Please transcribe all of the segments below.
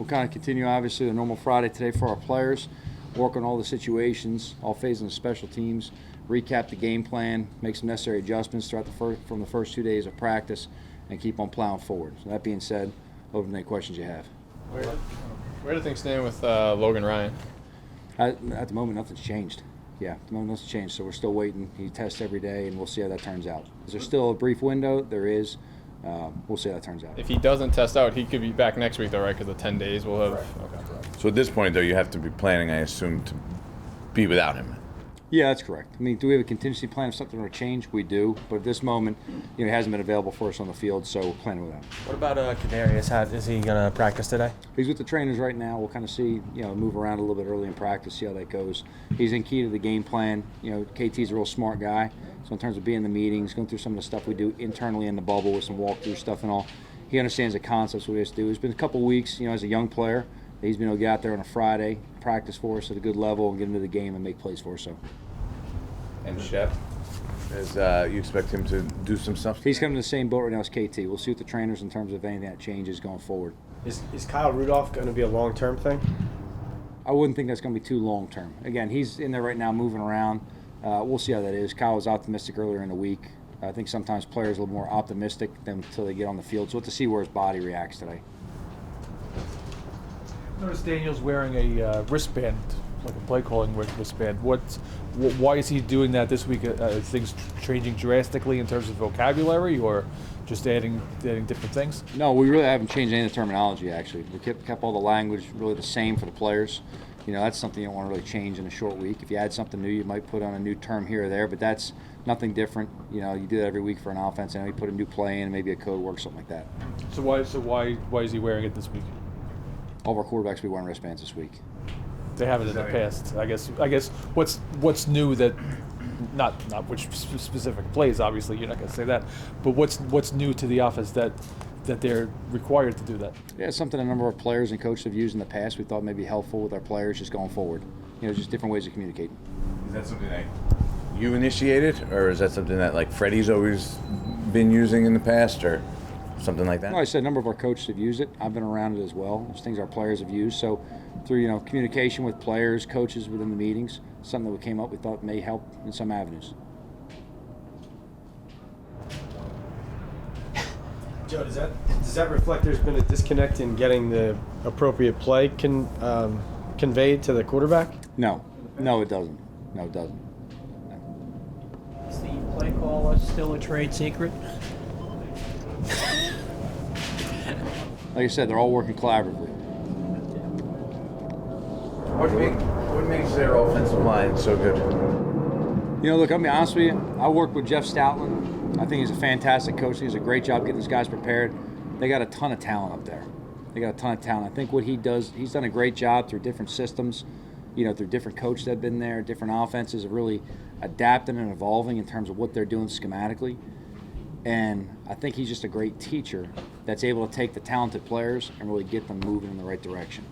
We'll kind of continue, obviously, the normal Friday today for our players, work on all the situations, all phases of special teams, recap the game plan, make some necessary adjustments throughout from the first 2 days of practice, and keep on plowing forward. So that being said, open to any questions you have. Where do things stand with Logan Ryan? At the moment, nothing's changed. Yeah, at the moment, nothing's changed. So we're still waiting. He tests every day, and we'll see how that turns out. Is there still a brief window? There is. We'll see how that turns out. If he doesn't test out, he could be back next week, though, right? Because the 10 days will have. Right. Okay. So at this point, though, you have to be planning, I assume, to be without him. Yeah, that's correct. I mean, do we have a contingency plan if something were to change? We do, but at this moment, he hasn't been available for us on the field, so we're planning with him. What about Kadarius? Is he going to practice today? He's with the trainers right now. We'll kind of see, move around a little bit early in practice, see how that goes. He's in key to the game plan. KT's a real smart guy, so in terms of being in the meetings, going through some of the stuff we do internally in the bubble with some walkthrough stuff and all, he understands the concepts what he has to do. It's been a couple weeks, as a young player, that he's been able to get out there on a Friday, practice for us at a good level, and get into the game and make plays for us. So. And Shep, you expect him to do some stuff? He's coming to the same boat right now as KT. We'll see what the trainers in terms of anything that changes going forward. Is Kyle Rudolph going to be a long-term thing? I wouldn't think that's going to be too long-term. Again, he's in there right now moving around. We'll see how that is. Kyle was optimistic earlier in the week. I think sometimes players are a little more optimistic until they get on the field. So we'll have to see where his body reacts today. Notice Daniel's wearing a wristband, like a play calling wristband. Why is he doing that this week? Is things changing drastically in terms of vocabulary, or just adding different things? No, we really haven't changed any of the terminology, actually. We kept all the language really the same for the players. That's something you don't want to really change in a short week. If you add something new, you might put on a new term here or there, but that's nothing different. You do that every week for an offense. You put a new play in, maybe a code word, something like that. So why is he wearing it this week? All of our quarterbacks will be wearing wristbands this week. They haven't in the past. I guess what's new that not which specific plays, obviously you're not going to say that, but what's new to the offense that they're required to do that? Yeah, it's something a number of players and coaches have used in the past. We thought may be helpful with our players just going forward. Just different ways of communicating. Is that something that you initiated, or is that something that like Freddie's always been using in the past, or something like that? No, I said a number of our coaches have used it. I've been around it as well. It's things our players have used. So through communication with players, coaches within the meetings, something that we came up we thought may help in some avenues. Joe, does that reflect there's been a disconnect in getting the appropriate play conveyed to the quarterback? No, it doesn't. No, it doesn't. No. Is the play call still a trade secret? Like I said, they're all working collaboratively. What makes their offensive line so good? Look, I'll be honest with you. I worked with Jeff Stoutland. I think he's a fantastic coach. He does a great job getting these guys prepared. They got a ton of talent up there. I think what he does, he's done a great job through different systems, through different coaches that have been there, different offenses, of really adapting and evolving in terms of what they're doing schematically. And I think he's just a great teacher that's able to take the talented players and really get them moving in the right direction.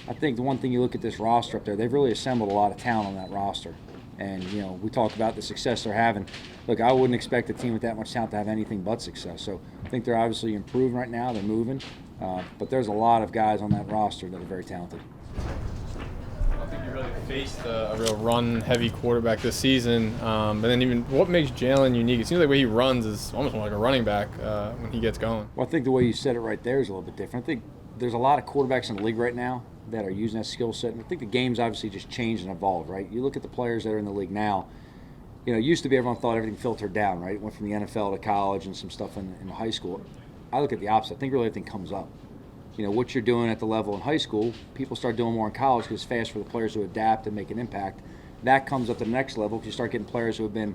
I think the one thing you look at this roster up there, they've really assembled a lot of talent on that roster. And, we talk about the success they're having. Look, I wouldn't expect a team with that much talent to have anything but success. So I think they're obviously improving right now. They're moving. But there's a lot of guys on that roster that are very talented. I don't think you really faced a real run-heavy quarterback this season. But then even what makes Jalen unique? It seems like the way he runs is almost more like a running back when he gets going. Well, I think the way you said it right there is a little bit different. I think there's a lot of quarterbacks in the league right now that are using that skill set. And I think the game's obviously just changed and evolved, right? You look at the players that are in the league now, it used to be everyone thought everything filtered down, right? It went from the NFL to college and some stuff in high school. I look at the opposite. I think really everything comes up. What you're doing at the level in high school, people start doing more in college because it's fast for the players to adapt and make an impact. That comes up to the next level because you start getting players who have been,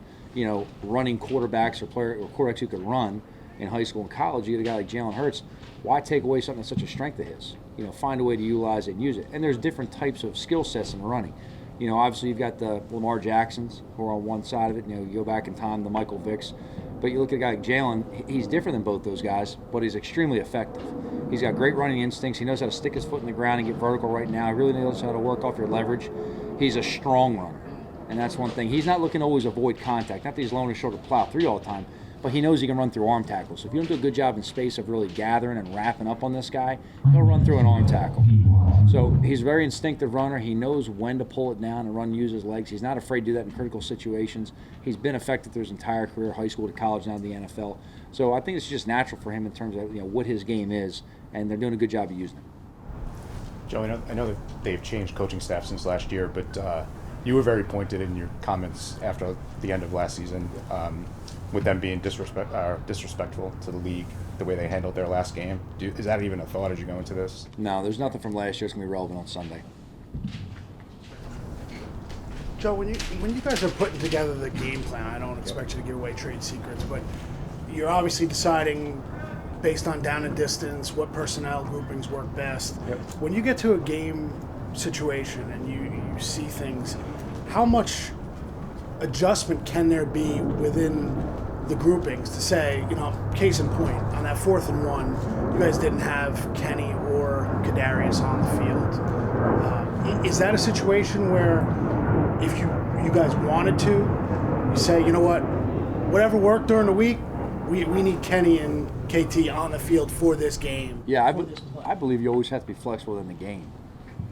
running quarterbacks or quarterbacks who could run in high school and college. You get a guy like Jalen Hurts. Why take away something that's such a strength of his? Find a way to utilize it and use it. And there's different types of skill sets in running. Obviously you've got the Lamar Jacksons who are on one side of it. You go back in time, the Michael Vicks. But you look at a guy like Jalen, he's different than both those guys, but he's extremely effective. He's got great running instincts. He knows how to stick his foot in the ground and get vertical right now. He really knows how to work off your leverage. He's a strong runner, and that's one thing. He's not looking to always avoid contact. Not that he's lowering his shoulder to plow through all the time, but he knows he can run through arm tackles. So if you don't do a good job in space of really gathering and wrapping up on this guy, he'll run through an arm tackle. So he's a very instinctive runner. He knows when to pull it down and run, use his legs. He's not afraid to do that in critical situations. He's been effective through his entire career, high school to college, now to the NFL. So I think it's just natural for him in terms of what his game is, and they're doing a good job of using it. Joe, I know that they've changed coaching staff since last year, but you were very pointed in your comments after the end of last season with them being disrespectful to the league, the way they handled their last game. Is that even a thought as you go into this? No, there's nothing from last year that's going to be relevant on Sunday. Joe, when you guys are putting together the game plan, I don't expect you to give away trade secrets, but you're obviously deciding based on down and distance what personnel groupings work best. Yep. When you get to a game situation and you see things, how much adjustment can there be within the groupings to say, case in point, on that 4th and 1, you guys didn't have Kenny or Kadarius on the field. Is that a situation where if you guys wanted to, you say, you know what, whatever worked during the week, we need Kenny and KT on the field for this game? Yeah, I believe you always have to be flexible in the game.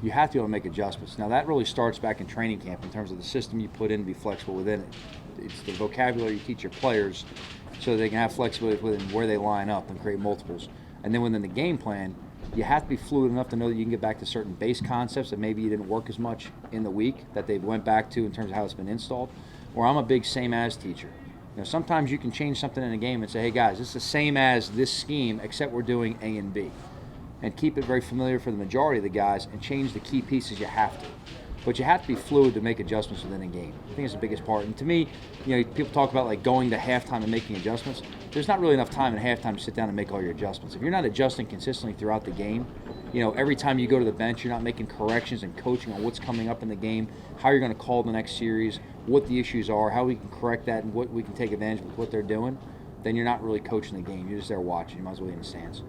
You have to be able to make adjustments. Now, that really starts back in training camp in terms of the system you put in to be flexible within it. It's the vocabulary you teach your players so they can have flexibility within where they line up and create multiples. And then within the game plan, you have to be fluid enough to know that you can get back to certain base concepts that maybe you didn't work as much in the week that they went back to in terms of how it's been installed. Or I'm a big same-as teacher. Sometimes you can change something in a game and say, hey, guys, it's the same as this scheme except we're doing A and B. And keep it very familiar for the majority of the guys and change the key pieces you have to. But you have to be fluid to make adjustments within a game. I think it's the biggest part. And to me, people talk about like going to halftime and making adjustments. There's not really enough time at halftime to sit down and make all your adjustments. If you're not adjusting consistently throughout the game, every time you go to the bench, you're not making corrections and coaching on what's coming up in the game, how you're going to call the next series, what the issues are, how we can correct that, and what we can take advantage of what they're doing, then you're not really coaching the game. You're just there watching. You might as well be in the stands.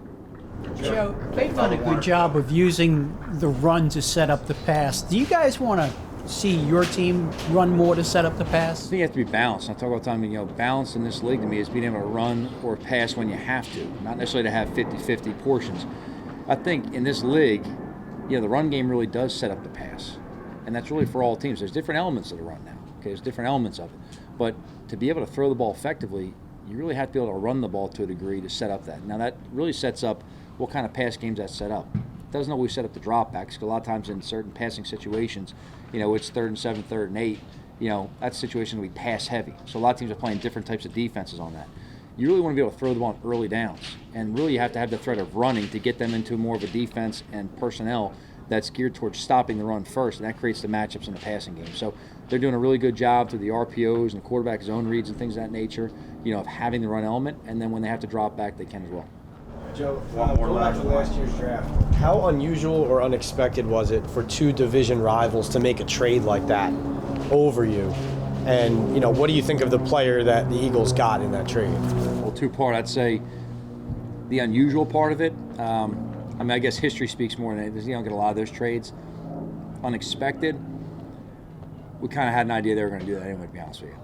Joe, they've done a good job of using the run to set up the pass. Do you guys want to see your team run more to set up the pass? I think you have to be balanced. I talk all the time, balance in this league to me is being able to run or pass when you have to, not necessarily to have 50-50 portions. I think in this league, the run game really does set up the pass. And that's really for all teams. There's different elements of the run now. Okay, there's different elements of it. But to be able to throw the ball effectively, you really have to be able to run the ball to a degree to set up that. Now that really sets up what kind of pass games that set up. It doesn't always set up the dropbacks, because a lot of times in certain passing situations, it's 3rd and 7, 3rd and 8, that situation will be pass heavy. So a lot of teams are playing different types of defenses on that. You really want to be able to throw the ball in early downs, and really you have to have the threat of running to get them into more of a defense and personnel that's geared towards stopping the run first, and that creates the matchups in the passing game. So they're doing a really good job through the RPOs and the quarterback zone reads and things of that nature, of having the run element, and then when they have to drop back, they can as well. Joe, going back to last year's draft, how unusual or unexpected was it for 2 division rivals to make a trade like that over you? And, what do you think of the player that the Eagles got in that trade? Well, 2-part. I'd say the unusual part of it, I guess history speaks more than it. You don't get a lot of those trades. Unexpected, we kind of had an idea they were going to do that anyway, to be honest with you.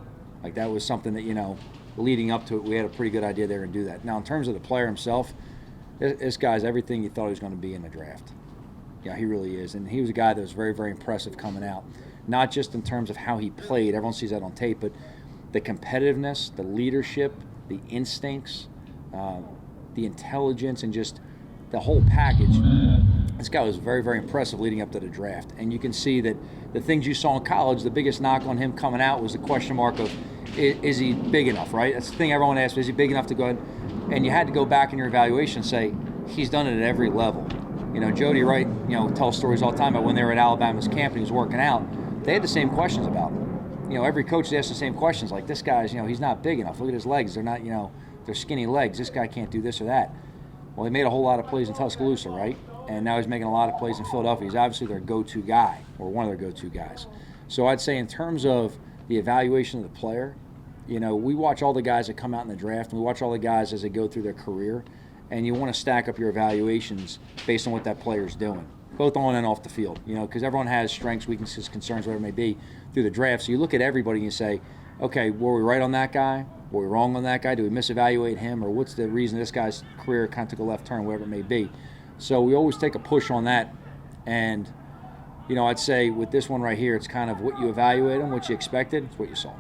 Like, that was something that, leading up to it, we had a pretty good idea they were going to do that. Now, in terms of the player himself, this guy's everything you thought he was going to be in the draft. He really is. And he was a guy that was very, very impressive coming out. Not just in terms of how he played, everyone sees that on tape, but the competitiveness, the leadership, the instincts, the intelligence, and just the whole package. This guy was very, very impressive leading up to the draft. And you can see that the things you saw in college, the biggest knock on him coming out was the question mark of, is he big enough, right? That's the thing everyone asked, is he big enough to go ahead? And you had to go back in your evaluation and say, he's done it at every level. Jody Wright, tells stories all the time about when they were at Alabama's camp and he was working out. They had the same questions about him. Every coach asked the same questions, like, this guy's, he's not big enough. Look at his legs. They're not, they're skinny legs. This guy can't do this or that. Well, he made a whole lot of plays in Tuscaloosa, right? And now he's making a lot of plays in Philadelphia. He's obviously their go-to guy, or one of their go-to guys. So I'd say in terms of the evaluation of the player, we watch all the guys that come out in the draft, and we watch all the guys as they go through their career, and you want to stack up your evaluations based on what that player's doing, both on and off the field, because everyone has strengths, weaknesses, concerns, whatever it may be, through the draft. So you look at everybody and you say, okay, were we right on that guy? Were we wrong on that guy? Do we misevaluate him? Or what's the reason this guy's career kind of took a left turn, whatever it may be? So we always take a push on that. And, I'd say with this one right here, it's kind of what you evaluate him, what you expected, it's what you saw.